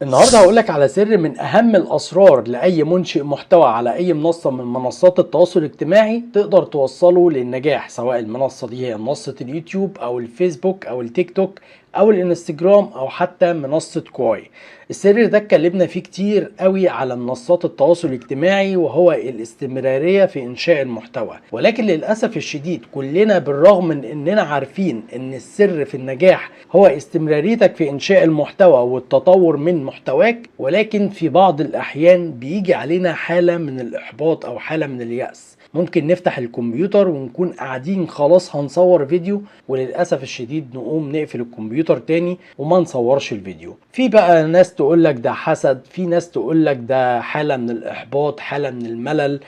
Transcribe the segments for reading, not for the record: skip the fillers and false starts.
النهارده هقولك على سر من أهم الأسرار لأي منشئ محتوى على أي منصة من منصات التواصل الاجتماعي تقدر توصله للنجاح، سواء المنصة دي هي منصة اليوتيوب أو الفيسبوك أو التيك توك أو الانستجرام أو حتى منصة كواي. السر ده اتكلمنا فيه كتير قوي على منصات التواصل الاجتماعي، وهو الاستمرارية في إنشاء المحتوى. ولكن للأسف الشديد كلنا بالرغم من إننا عارفين إن السر في النجاح هو استمراريتك في إنشاء المحتوى والتطور من محتواك، ولكن في بعض الأحيان بيجي علينا حالة من الإحباط أو حالة من اليأس. ممكن نفتح الكمبيوتر ونكون قاعدين خلاص هنصور فيديو، وللأسف الشديد نقوم نقفل الكمبيوتر تاني وما نصورش الفيديو. في بقى ناس تقولك ده حسد، في ناس تقولك ده حالة من الإحباط، حالة من الملل.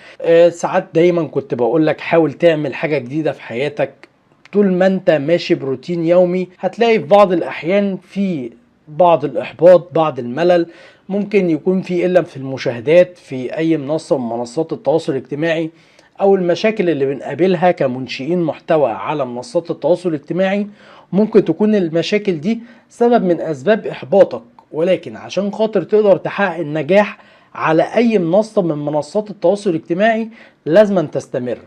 ساعات دايما كنت بقولك حاول تعمل حاجة جديدة في حياتك. طول ما انت ماشي بروتين يومي هتلاقي في بعض الأحيان في بعض الإحباط، بعض الملل، ممكن يكون في قلة في المشاهدات في أي منصة من منصات التواصل الاجتماعي، أو المشاكل اللي بنقابلها كمنشئين محتوى على منصات التواصل الاجتماعي. ممكن تكون المشاكل دي سبب من أسباب إحباطك، ولكن عشان خاطر تقدر تحقق النجاح على أي منصة من منصات التواصل الاجتماعي لازم تستمر.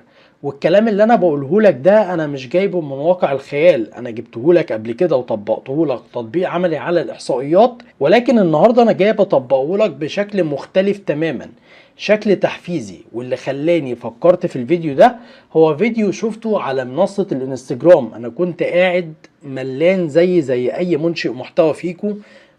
والكلام اللي انا بقوله لك ده انا مش جايبه من واقع الخيال، انا جبته لك قبل كده وطبقته لك تطبيق عملي على الاحصائيات، ولكن النهارده انا جاي بطبقه لك بشكل مختلف تماما، شكل تحفيزي. واللي خلاني فكرت في الفيديو ده هو فيديو شفته على منصة الانستجرام. انا كنت قاعد ملان زي اي منشئ محتوى فيكو،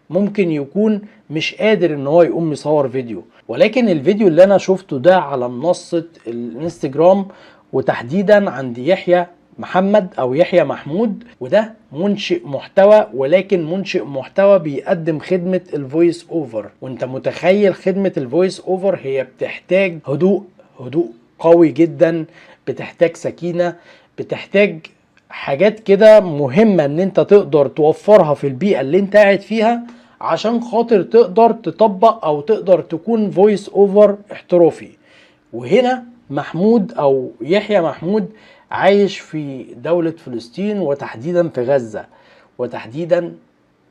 ممكن يكون مش قادر ان هو يقوم يصور فيديو. ولكن الفيديو اللي انا شفته ده على منصة الانستجرام، وتحديدا عند يحيى محمد او يحيى محمود، وده منشئ محتوى، ولكن منشئ محتوى بيقدم خدمة الفويس اوفر. وانت متخيل خدمة الفويس اوفر هي بتحتاج هدوء قوي جدا، بتحتاج سكينة، بتحتاج حاجات كده مهمة ان انت تقدر توفرها في البيئة اللي انت قاعد فيها عشان خاطر تقدر تطبق او تقدر تكون فويس اوفر احترافي. وهنا محمود او يحيى محمود عايش في دولة فلسطين، وتحديدا في غزة، وتحديدا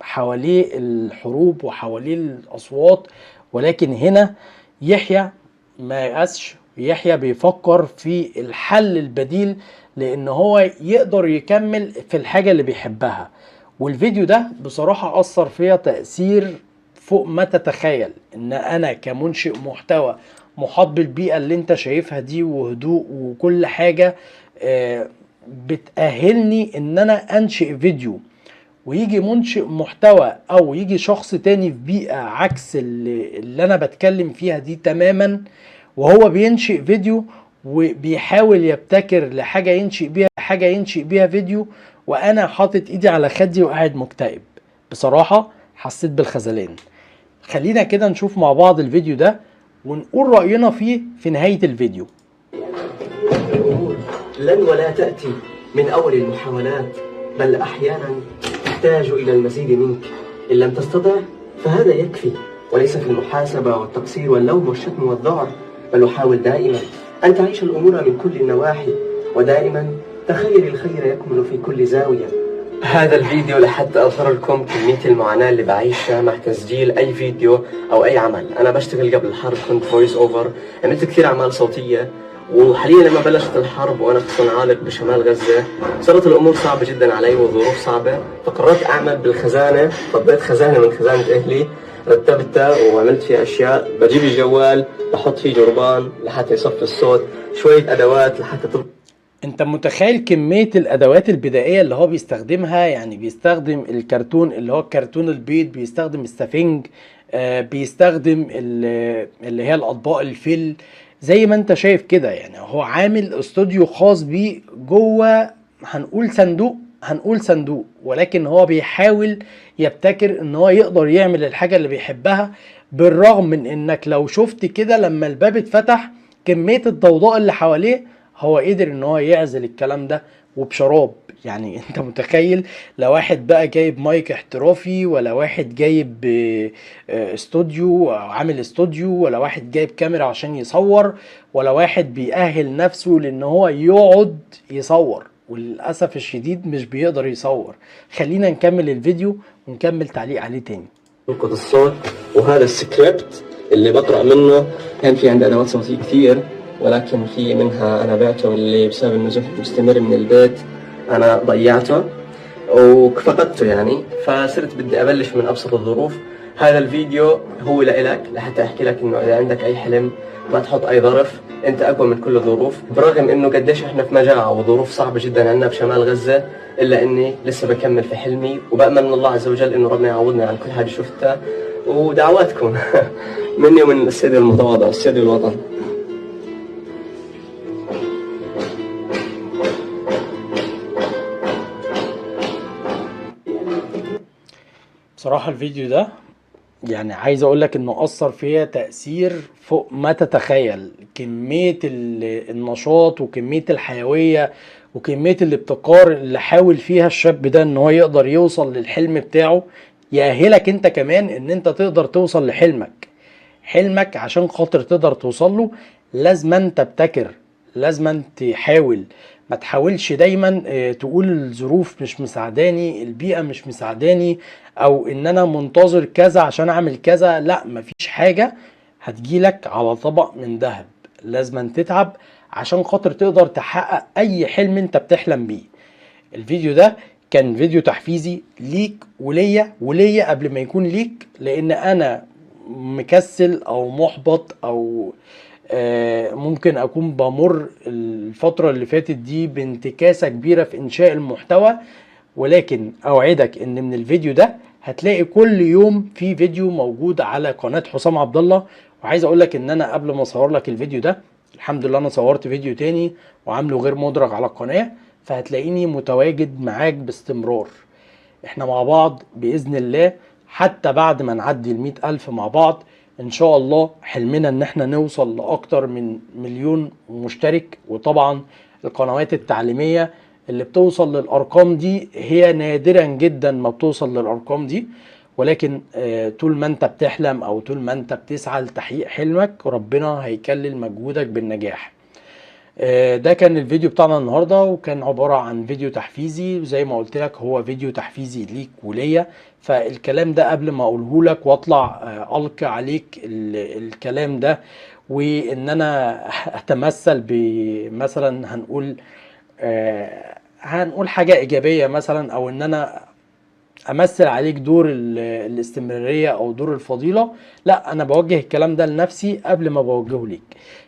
حواليه الحروب وحواليه الاصوات. ولكن هنا يحيى ما يأسش، يحيى بيفكر في الحل البديل لان هو يقدر يكمل في الحاجة اللي بيحبها. والفيديو ده بصراحة أثر فيا تأثير فوق ما تتخيل. ان انا كمنشئ محتوى محاط بالبيئة اللي انت شايفها دي وهدوء وكل حاجة بتأهلني ان انا انشئ فيديو، ويجي منشئ محتوى او يجي شخص تاني في بيئة عكس اللي انا بتكلم فيها دي تماما، وهو بينشئ فيديو وبيحاول يبتكر لحاجة ينشئ بيها فيديو، وانا حاطط ايدي على خدي وقاعد مكتئب. بصراحة حسيت بالخذلان. خلينا كده نشوف مع بعض الفيديو ده ونقول رأينا فيه في نهاية الفيديو. الأمور لن ولا تأتي من أول المحاولات، بل أحيانا تحتاج إلى المزيد منك. إن لم تستطع فهذا يكفي، وليس في المحاسبة والتقصير واللوم والشتم والذعر، بل حاول دائما أن تعيش الأمور من كل النواحي، ودائما تخيل الخير يكمن في كل زاوية. هذا الفيديو لحتى أظهر لكم كمية المعاناة اللي بعيشها مع تسجيل أي فيديو أو أي عمل. أنا بشتغل قبل الحرب كنت فويس أوفر، عملت كثير أعمال صوتية، وحاليا لما بلشت الحرب وأنا في صنعالق بشمال غزة صارت الأمور صعبة جدا علي والظروف صعبة، فقررت أعمل بالخزانة. فضيت خزانة من خزانة أهلي، رتبتها وعملت فيها أشياء. بجيب الجوال بحط فيه جربان لحتى يصفي الصوت، شوية أدوات لحتى انت متخيل كمية الادوات البدائية اللي هو بيستخدمها؟ يعني بيستخدم الكرتون اللي هو الكرتون البيض، بيستخدم السفنج، بيستخدم اللي هي الاطباق الفل زي ما انت شايف كده. يعني هو عامل استوديو خاص بيه جوه، هنقول صندوق، ولكن هو بيحاول يبتكر ان هو يقدر يعمل الحاجة اللي بيحبها. بالرغم من انك لو شفت كده لما الباب اتفتح كمية الضوضاء اللي حواليه، هو قدر ان هو يعزل الكلام ده وبشراب. يعني انت متخيل لو واحد بقى جايب مايك احترافي، ولا واحد جايب استوديو عامل استوديو، ولا واحد جايب كاميرا عشان يصور، ولا واحد بيأهل نفسه لان هو يقعد يصور، وللأسف الشديد مش بيقدر يصور. خلينا نكمل الفيديو ونكمل تعليق عليه تاني. تلقط الصوت وهذا السكريبت اللي بقرأ منه كان في عندي أدوات صوتية كثير، ولكن في منها أنا بعته اللي بسبب النزوح المستمر من البيت أنا ضيعته وفقدته يعني، فصرت بدي أبلش من أبسط الظروف. هذا الفيديو هو لإلك لحتى أحكي لك إنه إذا عندك أي حلم ما تحط أي ظرف، أنت أقوى من كل الظروف. برغم إنه قديش إحنا في مجاعة وظروف صعبة جدا عندنا بشمال غزة، إلا إني لسه بكمل في حلمي، وبأمل من الله عز وجل إنه ربنا يعوضني عن كل حاجة شفتها، ودعواتكم مني ومن السيد المتواضع السيد الوطن. بصراحة الفيديو ده يعني عايز اقول لك انه اثر فيا تأثير فوق ما تتخيل. كمية النشاط وكمية الحيوية وكمية الابتكار اللي حاول فيها الشاب ده ان هو يقدر يوصل للحلم بتاعه، يأهلك انت كمان ان انت تقدر توصل حلمك عشان خاطر تقدر توصل له لازم تبتكر، لازم تحاول. ما تحاولش دايما تقول الظروف مش مساعداني، البيئة مش مساعداني، او ان انا منتظر كذا عشان اعمل كذا. لا، مفيش حاجة هتجيلك على طبق من ذهب. لازم تتعب عشان خاطر تقدر تحقق اي حلم انت بتحلم بيه. الفيديو ده كان فيديو تحفيزي ليك وليا قبل ما يكون ليك، لان انا مكسل او محبط او ممكن اكون بمر الفترة اللي فاتت دي بانتكاسة كبيرة في انشاء المحتوى، ولكن اوعدك ان من الفيديو ده هتلاقي كل يوم في فيديو موجود على قناة حسام عبد الله. وعايز اقول لك ان انا قبل ما اصور لك الفيديو ده الحمد لله انا صورت فيديو تاني وعامله غير مدرج على القناة، فهتلاقيني متواجد معاك باستمرار. احنا مع بعض بإذن الله حتى بعد ما نعدي 100,000 مع بعض ان شاء الله. حلمنا ان احنا نوصل لاكتر من 1,000,000 مشترك. وطبعا القنوات التعليمية اللي بتوصل للارقام دي هي نادرا جدا ما بتوصل للارقام دي، ولكن طول ما انت بتحلم او طول ما انت بتسعى لتحقيق حلمك ربنا هيكلل مجهودك بالنجاح. ده كان الفيديو بتاعنا النهاردة، وكان عبارة عن فيديو تحفيزي. زي ما قلت لك هو فيديو تحفيزي ليك وليا، فالكلام ده قبل ما اقوله لك واطلع القي عليك الكلام ده وان انا اتمثل بمثلا هنقول حاجة ايجابية مثلا، او ان انا امثل عليك دور الاستمرارية او دور الفضيلة. لا، انا بوجه الكلام ده لنفسي قبل ما بوجهه ليك.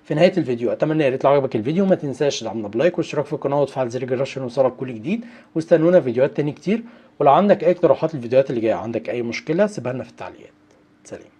في نهاية الفيديو اتمنى يا ريت لو عجبك الفيديو ما تنساش تدعمنا بلايك واشتراك في القناة وتفعل زر الجرس عشان يوصلك كل جديد، واستنونا فيديوهات تاني كتير. ولو عندك اي اقتراحات للفيديوهات اللي جاية، عندك اي مشكلة سيبها لنا في التعليقات. سلام.